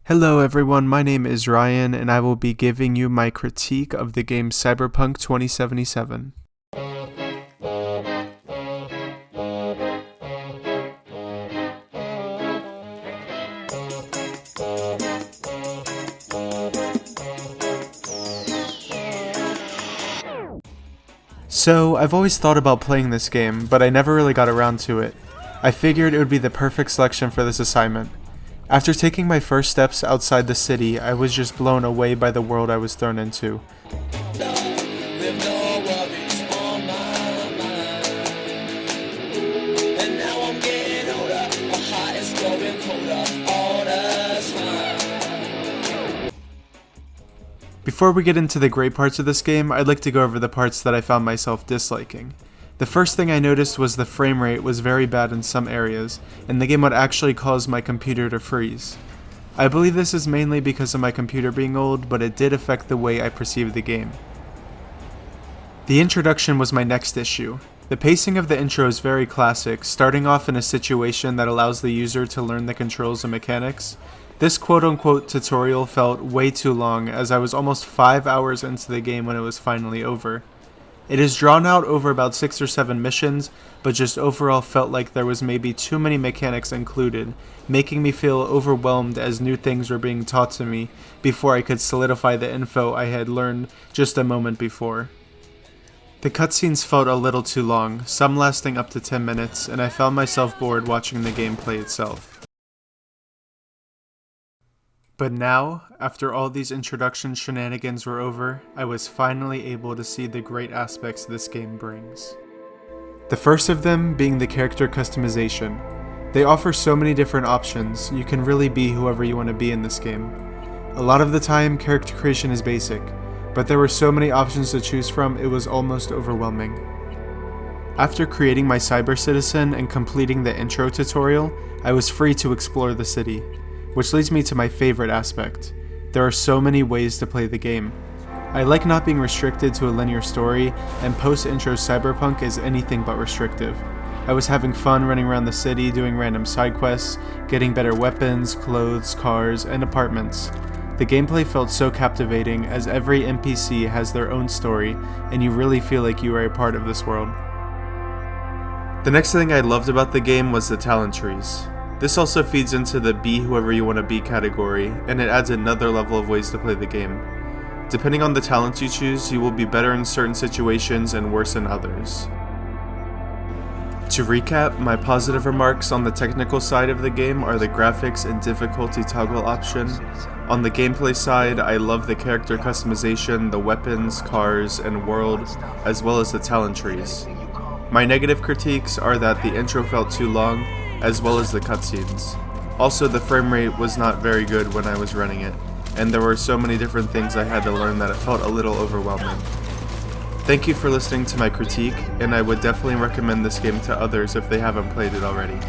Hello everyone, my name is Ryan and I will be giving you my critique of the game Cyberpunk 2077. So, I've always thought about playing this game, but I never really got around to it. I figured it would be the perfect selection for this assignment. After taking my first steps outside the city, I was just blown away by the world I was thrown into. Before we get into the great parts of this game, I'd like to go over the parts that I found myself disliking. The first thing I noticed was the frame rate was very bad in some areas, and the game would actually cause my computer to freeze. I believe this is mainly because of my computer being old, but it did affect the way I perceived the game. The introduction was my next issue. The pacing of the intro is very classic, starting off in a situation that allows the user to learn the controls and mechanics. This quote-unquote tutorial felt way too long, as I was almost 5 hours into the game when it was finally over. It is drawn out over about 6 or 7 missions, but just overall felt like there was maybe too many mechanics included, making me feel overwhelmed as new things were being taught to me before I could solidify the info I had learned just a moment before. The cutscenes felt a little too long, some lasting up to 10 minutes, and I found myself bored watching the gameplay itself. But now, after all these introduction shenanigans were over, I was finally able to see the great aspects this game brings. The first of them being the character customization. They offer so many different options, you can really be whoever you want to be in this game. A lot of the time, character creation is basic, but there were so many options to choose from, it was almost overwhelming. After creating my cyber citizen and completing the intro tutorial, I was free to explore the city. Which leads me to my favorite aspect. There are so many ways to play the game. I like not being restricted to a linear story, and post-intro Cyberpunk is anything but restrictive. I was having fun running around the city doing random side quests, getting better weapons, clothes, cars, and apartments. The gameplay felt so captivating as every NPC has their own story, and you really feel like you are a part of this world. The next thing I loved about the game was the talent trees. This also feeds into the be whoever you want to be category, and it adds another level of ways to play the game. Depending on the talents you choose, you will be better in certain situations and worse in others. To recap, my positive remarks on the technical side of the game are the graphics and difficulty toggle option. On the gameplay side, I love the character customization, the weapons, cars, and world, as well as the talent trees. My negative critiques are that the intro felt too long, as well as the cutscenes. Also, the frame rate was not very good when I was running it, and there were so many different things I had to learn that it felt a little overwhelming. Thank you for listening to my critique, and I would definitely recommend this game to others if they haven't played it already.